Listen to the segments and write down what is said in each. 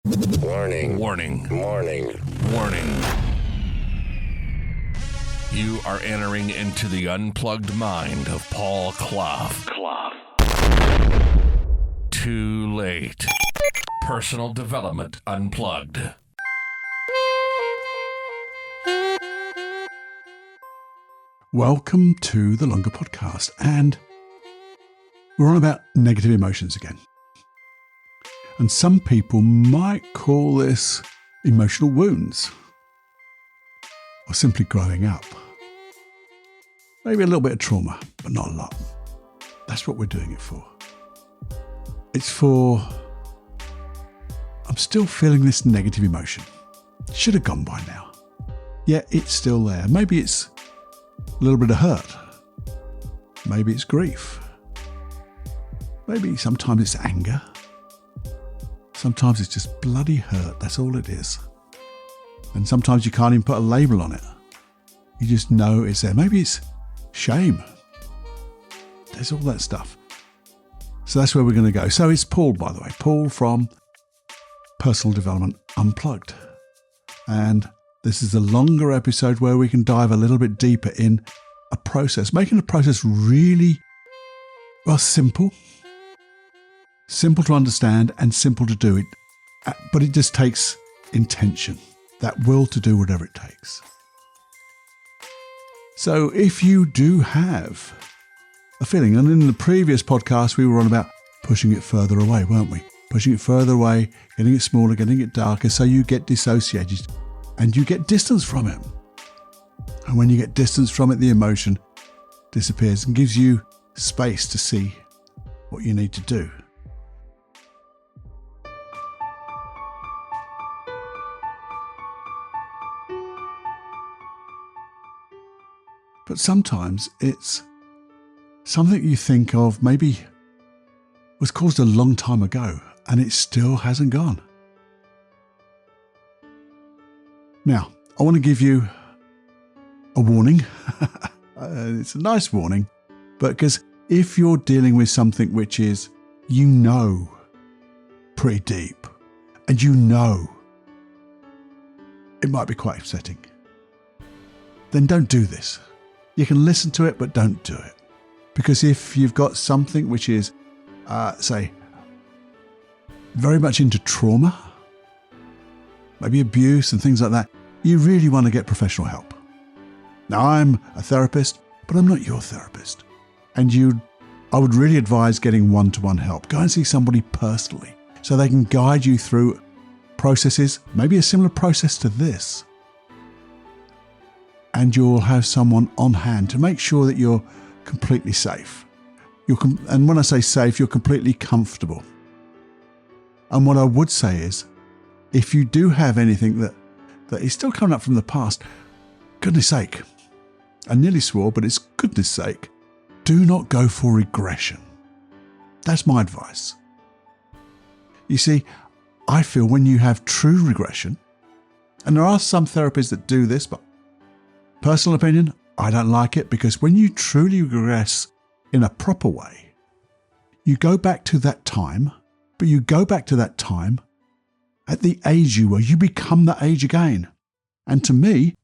Warning. Warning. Warning. Warning. You are entering into the unplugged mind of Paul Clough. Too late. Personal Development Unplugged. Welcome to the Longer Podcast, and we're on about negative emotions again. And some people might call this emotional wounds, or simply growing up. Maybe a little bit of trauma, but not a lot. That's what we're doing it for. It's for, I'm still feeling this negative emotion. Should have gone by now. Yet it's still there. Maybe it's a little bit of hurt. Maybe it's grief. Maybe sometimes it's anger. Sometimes it's just bloody hurt. That's all it is. And sometimes you can't even put a label on it. You just know it's there. Maybe it's shame. There's all that stuff. So that's where we're going to go. So it's Paul, by the way. Paul from Personal Development Unplugged. And this is a longer episode where we can dive a little bit deeper in a process, making the process really, simple. Simple to understand and simple to do it. But it just takes intention, that will to do whatever it takes. So if you do have a feeling, and in the previous podcast we were on about pushing it further away, weren't we? Pushing it further away, getting it smaller, getting it darker, so you get dissociated and you get distance from it. And when you get distance from it, the emotion disappears and gives you space to see what you need to do. But sometimes it's something you think of maybe was caused a long time ago and it still hasn't gone. Now, I want to give you a warning. It's a nice warning, but because if you're dealing with something which is, pretty deep, and it might be quite upsetting, then don't do this. You can listen to it, but don't do it. Because if you've got something which is, say, very much into trauma, maybe abuse and things like that, you really want to get professional help. Now, I'm a therapist, but I'm not your therapist. And I would really advise getting one-to-one help. Go and see somebody personally so they can guide you through processes, maybe a similar process to this. And you'll have someone on hand to make sure that you're completely safe. And when I say safe, you're completely comfortable. And what I would say is, if you do have anything that is still coming up from the past, goodness sake, I nearly swore, but it's goodness sake, do not go for regression. That's my advice. You see, I feel when you have true regression, and there are some therapists that do this, but personal opinion, I don't like it, because when you truly regress in a proper way, you go back to that time, but you go back to that time at the age you were. You become that age again. And to me,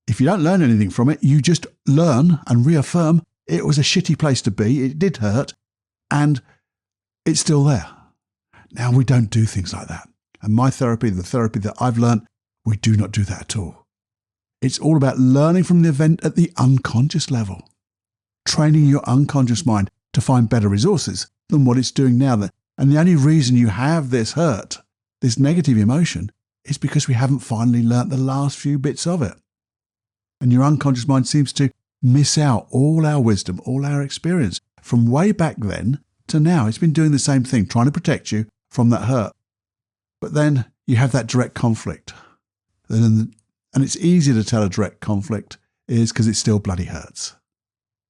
if you don't learn anything from it, you just learn and reaffirm it was a shitty place to be, it did hurt, and it's still there. Now, we don't do things like that. And my therapy, the therapy that I've learned, we do not do that at all. It's all about learning from the event at the unconscious level, training your unconscious mind to find better resources than what it's doing now. And the only reason you have this hurt, this negative emotion, is because we haven't finally learnt the last few bits of it. And your unconscious mind seems to miss out all our wisdom, all our experience from way back then to now. It's been doing the same thing, trying to protect you from that hurt. But then you have that direct conflict. And it's easy to tell a direct conflict is because it still bloody hurts.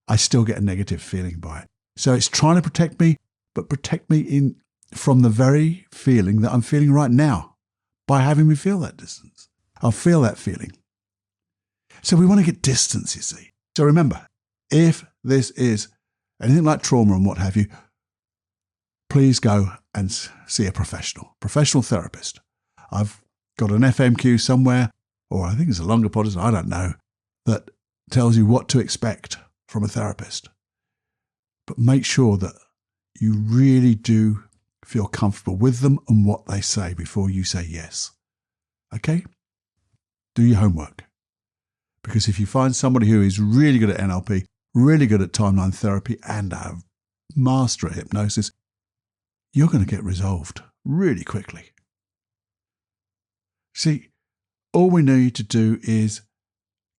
I still get a negative feeling by it. So it's trying to protect me, but protect me from the very feeling that I'm feeling right now by having me feel that distance. I'll feel that feeling. So we want to get distance, you see. So remember, if this is anything like trauma and what have you, please go and see a professional therapist. I've got an FMQ somewhere, or I think it's a longer podcast, I don't know, that tells you what to expect from a therapist. But make sure that you really do feel comfortable with them and what they say before you say yes. Okay? Do your homework. Because if you find somebody who is really good at NLP, really good at timeline therapy, and a master at hypnosis, you're going to get resolved really quickly. See, all we need to do is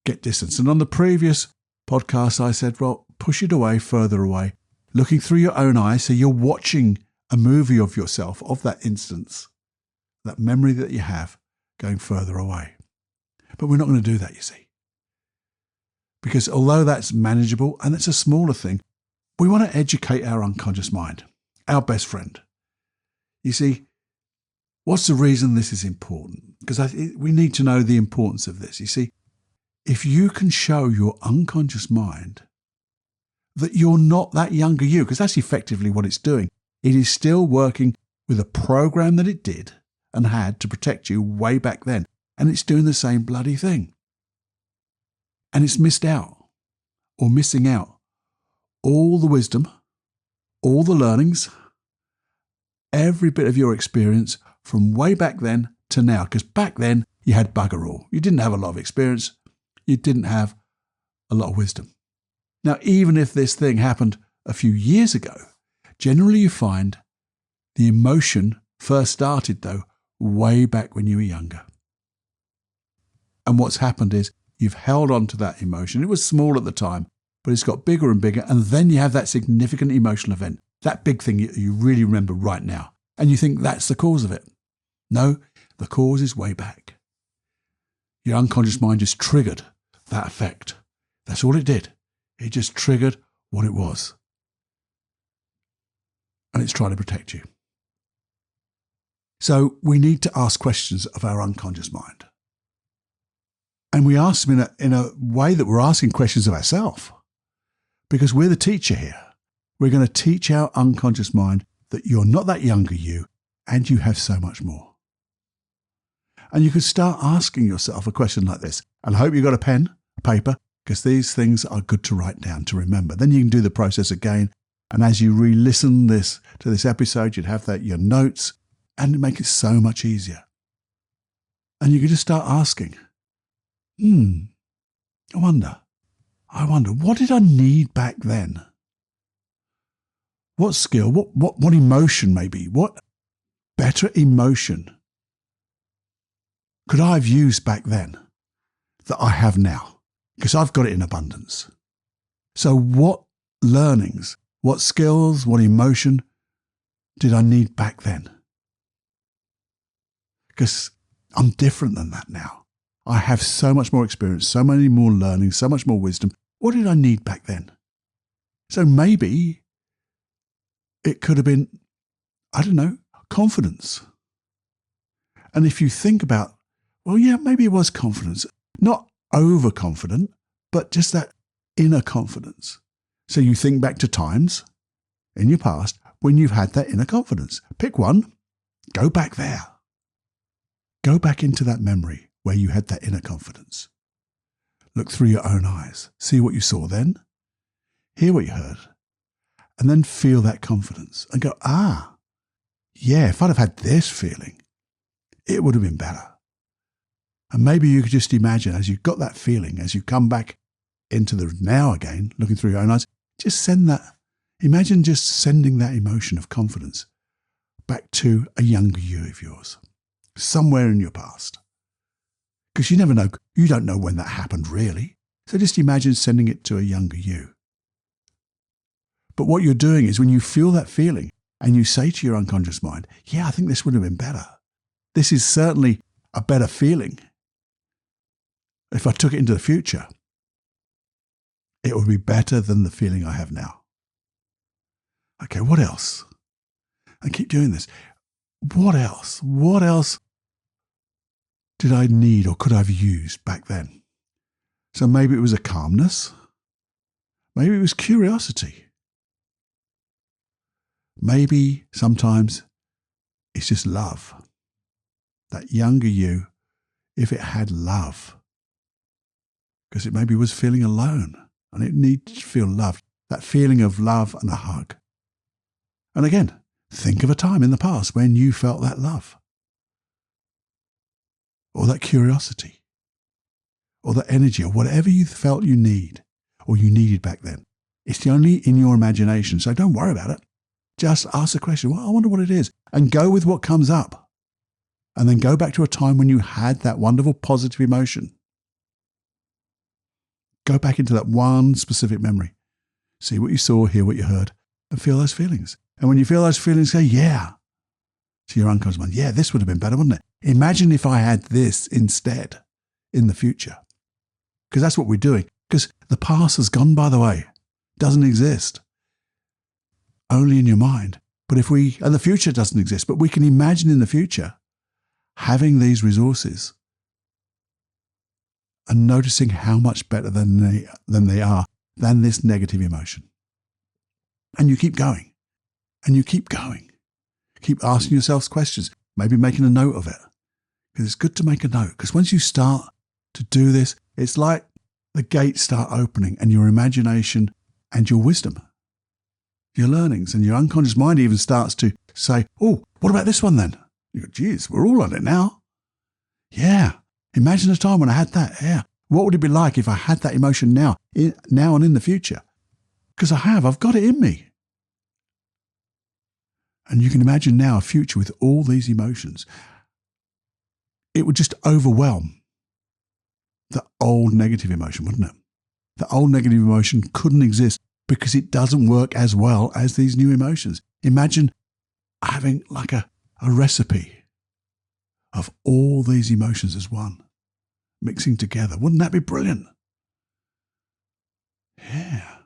get distance. And on the previous podcast, I said, well, push it away, further away, looking through your own eyes. So you're watching a movie of yourself, of that instance, that memory that you have going further away. But we're not going to do that, you see. Because although that's manageable and it's a smaller thing, we want to educate our unconscious mind, our best friend. You see, what's the reason this is important? Because we need to know the importance of this. You see, if you can show your unconscious mind that you're not that younger you, because that's effectively what it's doing. It is still working with a program that it did and had to protect you way back then. And it's doing the same bloody thing. And it's missing out all the wisdom, all the learnings, every bit of your experience from way back then to now. Because back then you had bugger all. You didn't have a lot of experience. You didn't have a lot of wisdom. Now, even if this thing happened a few years ago, generally you find the emotion first started, though, way back when you were younger. And what's happened is you've held on to that emotion. It was small at the time, but it's got bigger and bigger. And then you have that significant emotional event, that big thing you really remember right now. And you think that's the cause of it. No, the cause is way back. Your unconscious mind just triggered that effect. That's all it did. It just triggered what it was. And it's trying to protect you. So we need to ask questions of our unconscious mind. And we ask them in a way that we're asking questions of ourselves. Because we're the teacher here. We're going to teach our unconscious mind that you're not that younger you and you have so much more. And you could start asking yourself a question like this. And I hope you've got a pen, a paper, because these things are good to write down, to remember. Then you can do the process again. And as you re-listen to this episode, you'd have your notes, and it'd make it so much easier. And you could just start asking, I wonder, what did I need back then? What skill, what emotion maybe, what better emotion could I have used back then that I have now? Because I've got it in abundance. So what learnings, what skills, what emotion did I need back then? Because I'm different than that now. I have so much more experience, so many more learning, so much more wisdom. What did I need back then? So maybe it could have been, confidence. And if you think about, maybe it was confidence. Not overconfident, but just that inner confidence. So you think back to times in your past when you've had that inner confidence. Pick one, go back there. Go back into that memory where you had that inner confidence. Look through your own eyes. See what you saw then. Hear what you heard. And then feel that confidence and go, if I'd have had this feeling, it would have been better. And maybe you could just imagine as you got that feeling, as you come back into the now again, looking through your own eyes, imagine just sending that emotion of confidence back to a younger you of yours, somewhere in your past. Because you never know, you don't know when that happened really. So just imagine sending it to a younger you. But what you're doing is when you feel that feeling and you say to your unconscious mind, I think this would have been better. This is certainly a better feeling. If I took it into the future, it would be better than the feeling I have now. Okay, what else? And keep doing this. What else? What else did I need or could I have used back then? So maybe it was a calmness. Maybe it was curiosity. Maybe sometimes it's just love. that younger you, if it had love. Because it maybe was feeling alone and it needed to feel loved. That feeling of love and a hug. And again, think of a time in the past when you felt that love. Or that curiosity. Or that energy, or whatever you felt you need, or you needed back then. It's only in your imagination, so don't worry about it. Just ask the question, well, I wonder what it is, and go with what comes up. And then go back to a time when you had that wonderful positive emotion. Go back into that one specific memory. See what you saw, hear what you heard, and feel those feelings. And when you feel those feelings, go, yeah. To your unconscious mind, yeah, this would have been better, wouldn't it? Imagine if I had this instead in the future. Because that's what we're doing. Because the past has gone, by the way. Doesn't exist. Only in your mind. But and the future doesn't exist, but we can imagine in the future having these resources and noticing how much better than they are than this negative emotion. And you keep going. And you keep going. Keep asking yourselves questions, maybe making a note of it. Because it's good to make a note. Because once you start to do this, it's like the gates start opening and your imagination and your wisdom, your learnings, and your unconscious mind even starts to say, oh, what about this one then? You go, geez, we're all on it now. Yeah. Imagine a time when I had that. Yeah. What would it be like if I had that emotion now and in the future? Because I've got it in me. And you can imagine now a future with all these emotions. It would just overwhelm the old negative emotion, wouldn't it? The old negative emotion couldn't exist because it doesn't work as well as these new emotions. Imagine having like a recipe of all these emotions as one, mixing together. Wouldn't that be brilliant? Yeah.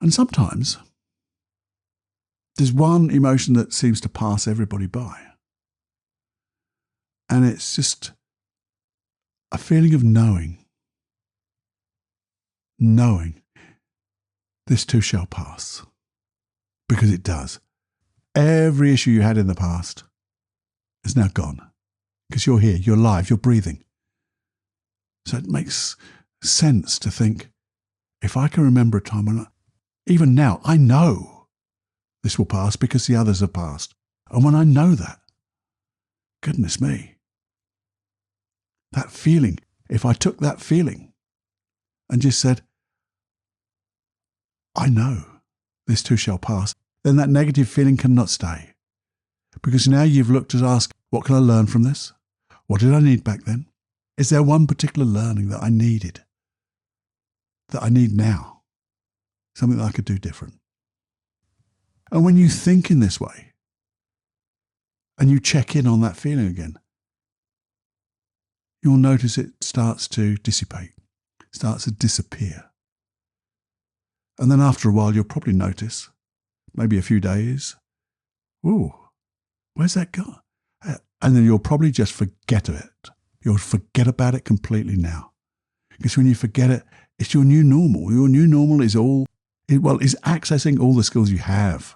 And sometimes there's one emotion that seems to pass everybody by. And it's just a feeling of knowing this too shall pass. Because it does. Every issue you had in the past is now gone. Because you're here, you're alive, you're breathing. So it makes sense to think, if I can remember a time when, even now, I know this will pass because the others have passed. And when I know that, goodness me, that feeling, if I took that feeling and just said, I know this too shall pass, then that negative feeling cannot stay. Because now you've looked to ask, what can I learn from this? What did I need back then? Is there one particular learning that I needed, that I need now? Something that I could do different. And when you think in this way, and you check in on that feeling again, you'll notice it starts to dissipate, starts to disappear. And then after a while, you'll probably notice, maybe a few days, ooh, where's that gone? And then you'll probably just forget of it. You'll forget about it completely now. Because when you forget it, it's your new normal. Your new normal is accessing all the skills you have.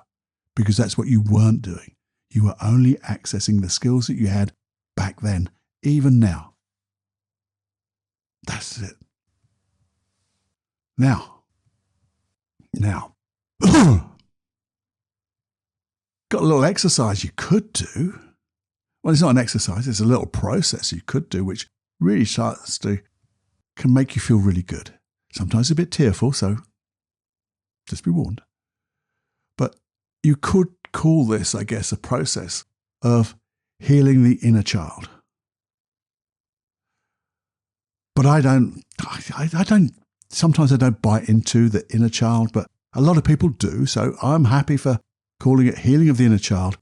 Because that's what you weren't doing. You were only accessing the skills that you had back then, even now. That's it. Now, got a little exercise you could do. Well, it's not an exercise, it's a little process you could do, which really can make you feel really good. Sometimes a bit tearful, so just be warned. But you could call this, I guess, a process of healing the inner child. But sometimes I don't buy into the inner child, but a lot of people do. So I'm happy for calling it healing of the inner child,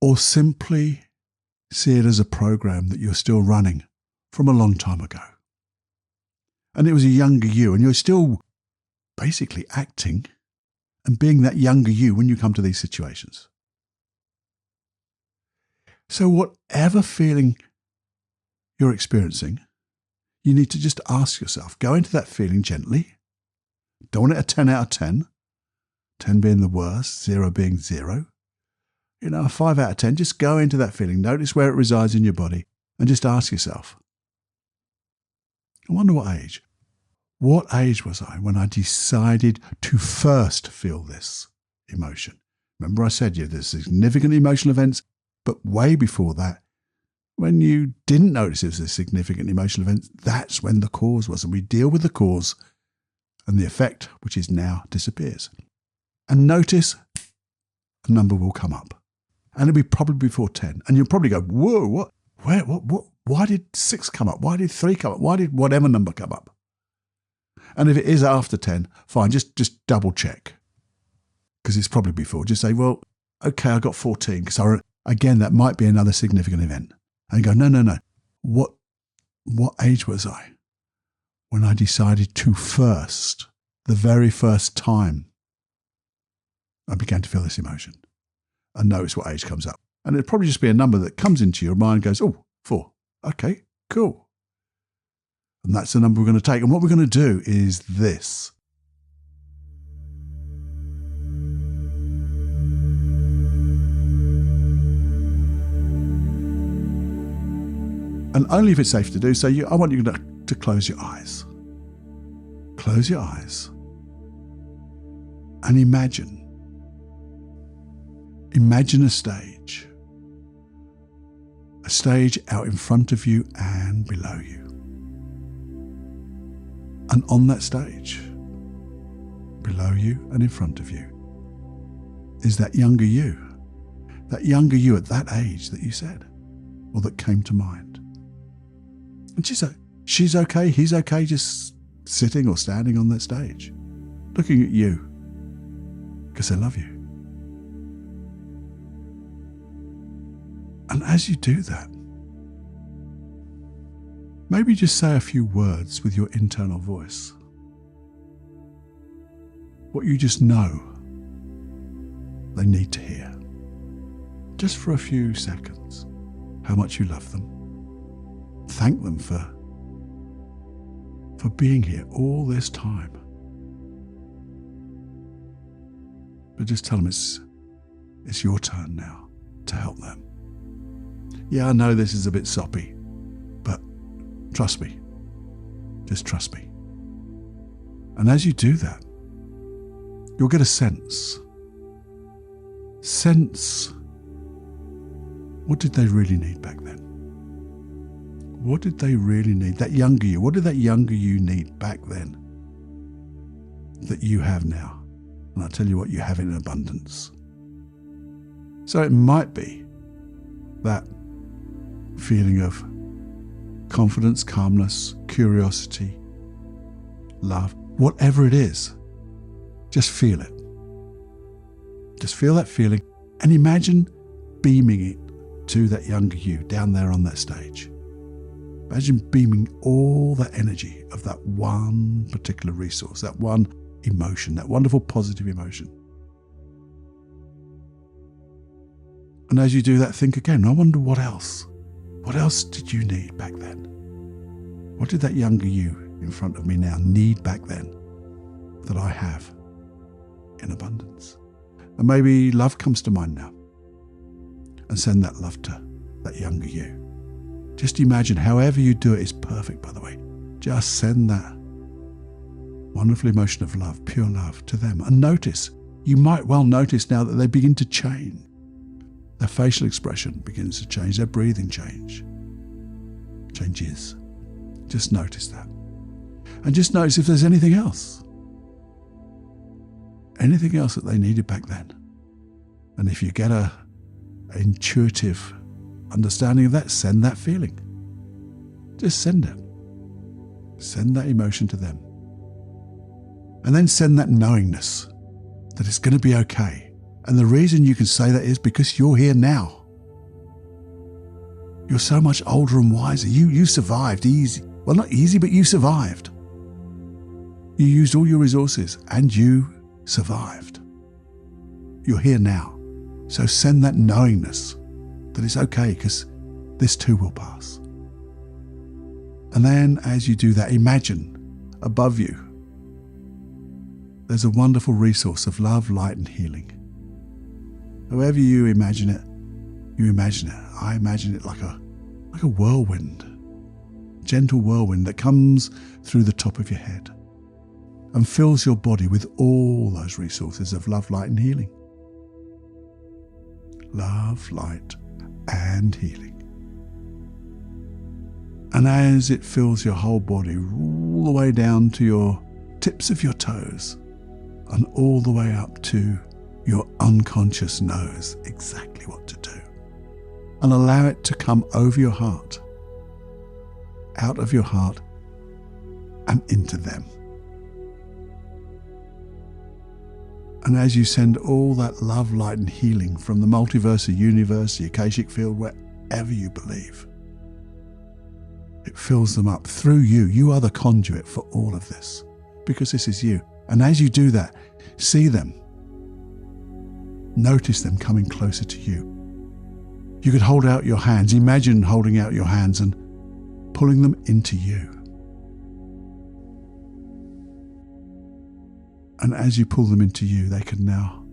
or simply see it as a program that you're still running from a long time ago. And it was a younger you, and you're still basically acting and being that younger you when you come to these situations. So whatever feeling you're experiencing, you need to just ask yourself, go into that feeling gently. Don't want it a 10 out of 10, 10 being the worst, 0 being 0. a 5 out of 10, just go into that feeling. Notice where it resides in your body and just ask yourself, I wonder what age? What age was I when I decided to first feel this emotion? Remember I said there's significant emotional events, but way before that, when you didn't notice it was a significant emotional event, that's when the cause was. And we deal with the cause and the effect, which is now, disappears. And notice a number will come up. And it'll be probably before 10. And you'll probably go, whoa, what? Where? What? Why did 6 come up? Why did 3 come up? Why did whatever number come up? And if it is after 10, fine, just double check. Because it's probably before. Just say, well, okay, I got 14. Because again, that might be another significant event. And go, no. What age was I when I decided to first, the very first time, I began to feel this emotion? And notice what age comes up. And it'll probably just be a number that comes into your mind and goes, oh, 4. Okay, cool. And that's the number we're going to take. And what we're going to do is this. And only if it's safe to do so, I want you to close your eyes. Close your eyes. And imagine a stage. A stage out in front of you and below you. And on that stage, below you and in front of you, is that younger you. That younger you at that age that you said, or that came to mind. And she's okay, he's okay just sitting or standing on that stage, looking at you, because they love you. And as you do that, maybe just say a few words with your internal voice. What you just know they need to hear. Just for a few seconds. How much you love them. Thank them for being here all this time. But just tell them it's your turn now to help them. Yeah, I know this is a bit soppy, but trust me. Just trust me. And as you do that, you'll get a sense. What did they really need back then? What did they really need? That younger you. What did that younger you need back then that you have now? And I'll tell you what, you have it in abundance. So it might be that feeling of confidence, calmness, curiosity, love, whatever it is, just feel it. Just feel that feeling and imagine beaming it to that younger you down there on that stage. Imagine beaming all that energy of that one particular resource, that one emotion, that wonderful positive emotion. And as you do that, think again, I wonder what else? What else did you need back then? What did that younger you in front of me now need back then that I have in abundance? And maybe love comes to mind now. And send that love to that younger you. Just imagine, however you do it is perfect, by the way. Just send that wonderful emotion of love, pure love, to them. And notice, you might well notice now that they begin to change. Their facial expression begins to change, their breathing changes. Just notice that. And just notice if there's anything else. Anything else that they needed back then. And if you get an intuitive understanding of that, send that feeling. Just send it. Send that emotion to them. And then send that knowingness that it's going to be okay. And the reason you can say that is because you're here now. You're so much older and wiser. You survived easy. Well, not easy, but you survived. You used all your resources and you survived. You're here now. So send that knowingness that it's okay because this too will pass. And then as you do that, imagine above you, there's a wonderful resource of love, light and healing. However you imagine it, you imagine it. I imagine it like a whirlwind, gentle whirlwind that comes through the top of your head and fills your body with all those resources of love, light and healing. Love, light and healing. And as it fills your whole body, all the way down to your tips of your toes and all the way up to your unconscious knows exactly what to do. And allow it to come over your heart, out of your heart and into them. And as you send all that love, light and healing from the multiverse, the universe, the Akashic field, wherever you believe, it fills them up through you. You are the conduit for all of this because this is you. And as you do that, see them. Notice them coming closer to you. You could hold out your hands. Imagine holding out your hands and pulling them into you. And as you pull them into you, they can now,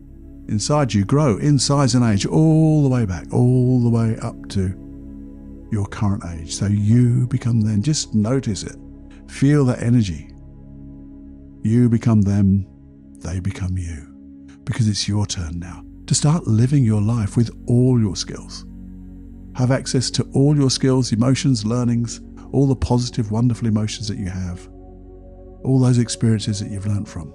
inside you, grow in size and age all the way back, all the way up to your current age. So you become them. Just notice it. Feel that energy. You become them, they become you. Because it's your turn now to start living your life with all your skills. Have access to all your skills, emotions, learnings, all the positive, wonderful emotions that you have, all those experiences that you've learned from.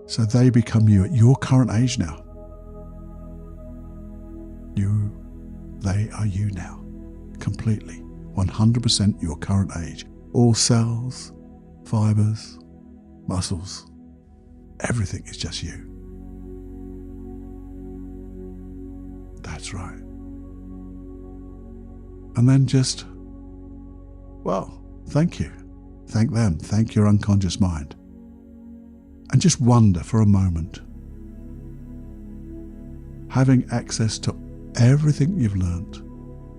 So they become you at your current age now. They are you now, completely, 100% your current age. All cells, fibers, muscles, everything is just you. That's right. And then just, well, thank you. Thank them. Thank your unconscious mind. And just wonder for a moment, having access to everything you've learnt,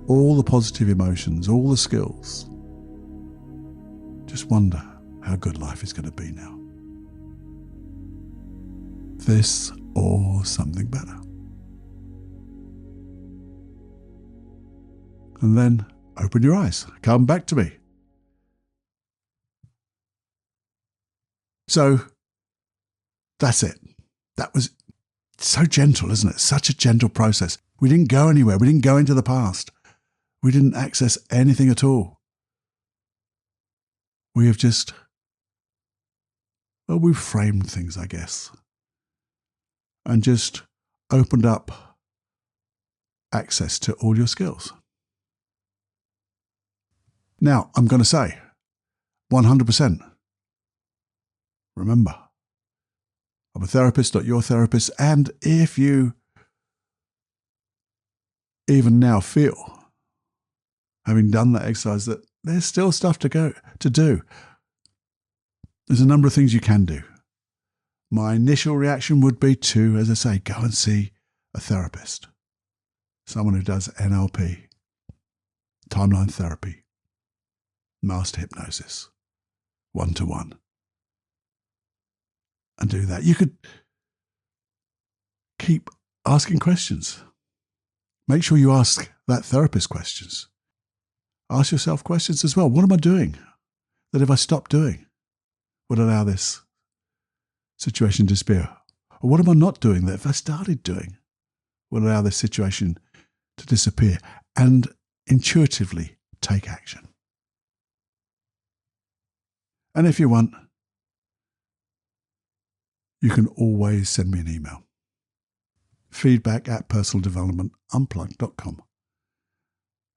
all the positive emotions, all the skills, just wonder how good life is going to be now. This or something better. And then open your eyes. Come back to me. So that's it. That was so gentle, isn't it? Such a gentle process. We didn't go anywhere. We didn't go into the past. We didn't access anything at all. We have just, well, we've framed things, I guess, and just opened up access to all your skills. Now, I'm going to say 100%. Remember, I'm a therapist, not your therapist. And if you even now feel, having done that exercise, that there's still stuff to do, there's a number of things you can do. My initial reaction would be to, as I say, go and see a therapist, someone who does NLP, timeline therapy, master hypnosis, one-to-one. And do that. You could keep asking questions. Make sure you ask that therapist questions. Ask yourself questions as well. What am I doing that if I stop doing would allow this situation to disappear? Or what am I not doing that if I started doing would allow this situation to disappear? And intuitively take action. And if you want, you can always send me an email. feedback@personaldevelopmentunplugged.com.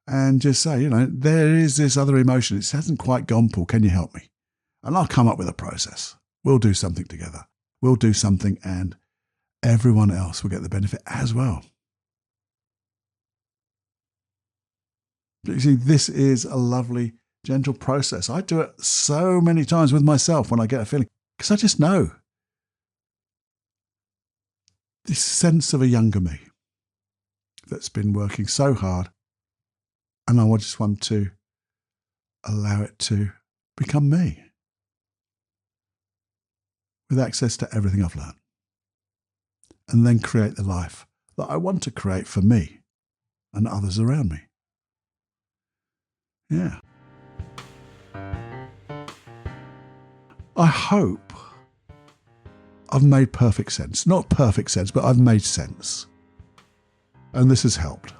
And just say, there is this other emotion. It hasn't quite gone, Paul. Can you help me? And I'll come up with a process. We'll do something together. We'll do something and everyone else will get the benefit as well. But you see, this is a lovely, gentle process. I do it so many times with myself when I get a feeling, because I just know. This sense of a younger me that's been working so hard, and I just want to allow it to become me with access to everything I've learned. and then create the life that I want to create for me and others around me. Yeah. I hope I've made perfect sense. Not perfect sense, but I've made sense. And this has helped,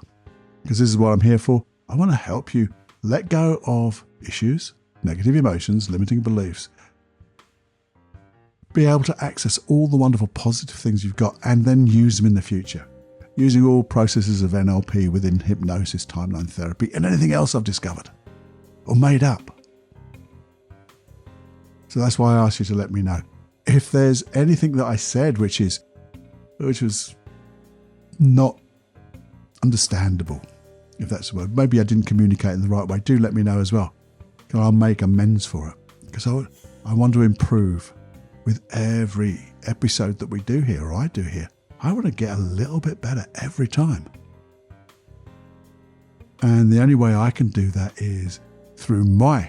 because this is what I'm here for. I want to help you let go of issues, negative emotions, limiting beliefs, be able to access all the wonderful positive things you've got and then use them in the future, using all processes of NLP within hypnosis, timeline therapy, and anything else I've discovered or made up. So that's why I asked you to let me know. If there's anything that I said which was not understandable, if that's the word, maybe I didn't communicate in the right way, do let me know as well. I'll make amends for it, because I want to improve with every episode that we do here, or I do here. I want to get a little bit better every time. And the only way I can do that is through me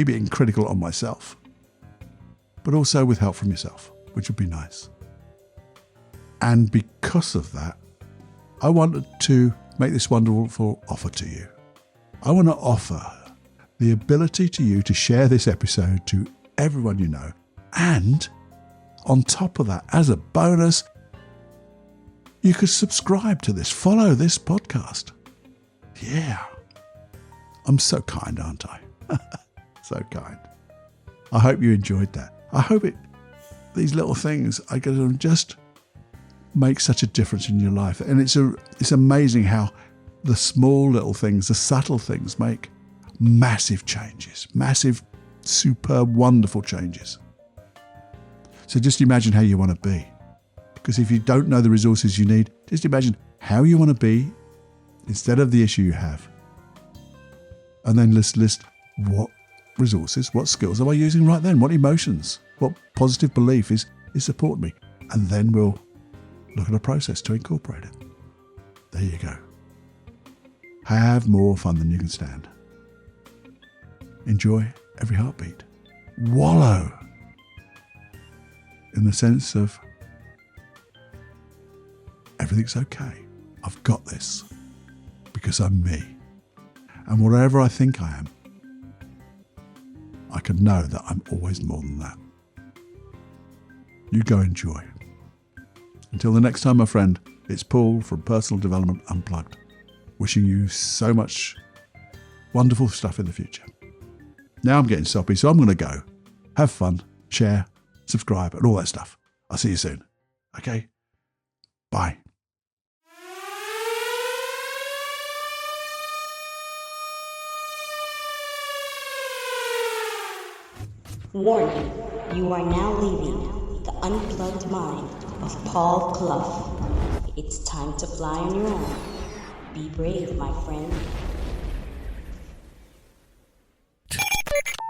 being critical on myself, but also with help from yourself, which would be nice. And because of that, I wanted to make this wonderful offer to you. I want to offer the ability to you to share this episode to everyone you know. And on top of that, as a bonus, you could subscribe to this, follow this podcast. Yeah. I'm so kind, aren't I? So kind. I hope you enjoyed that. I hope these little things are going to just make such a difference in your life. And it's amazing how the small little things, the subtle things, make massive changes, massive, superb, wonderful changes. So just imagine how you want to be. Because if you don't know the resources you need, just imagine how you want to be instead of the issue you have. And then list what resources, what skills am I using right then? What emotions, what positive belief is supporting me? And then we'll look at a process to incorporate it. There you go. Have more fun than you can stand. Enjoy every heartbeat. Wallow in the sense of everything's okay. I've got this because I'm me. And whatever I think I am, I can know that I'm always more than that. You go enjoy. Until the next time, my friend, it's Paul from Personal Development Unplugged, wishing you so much wonderful stuff in the future. Now I'm getting soppy, so I'm going to go. Have fun, share, subscribe, and all that stuff. I'll see you soon. Okay? Bye. Warning, you are now leaving the unplugged mind of Paul Clough. It's time to fly on your own. Be brave, my friend.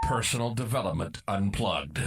Personal Development Unplugged.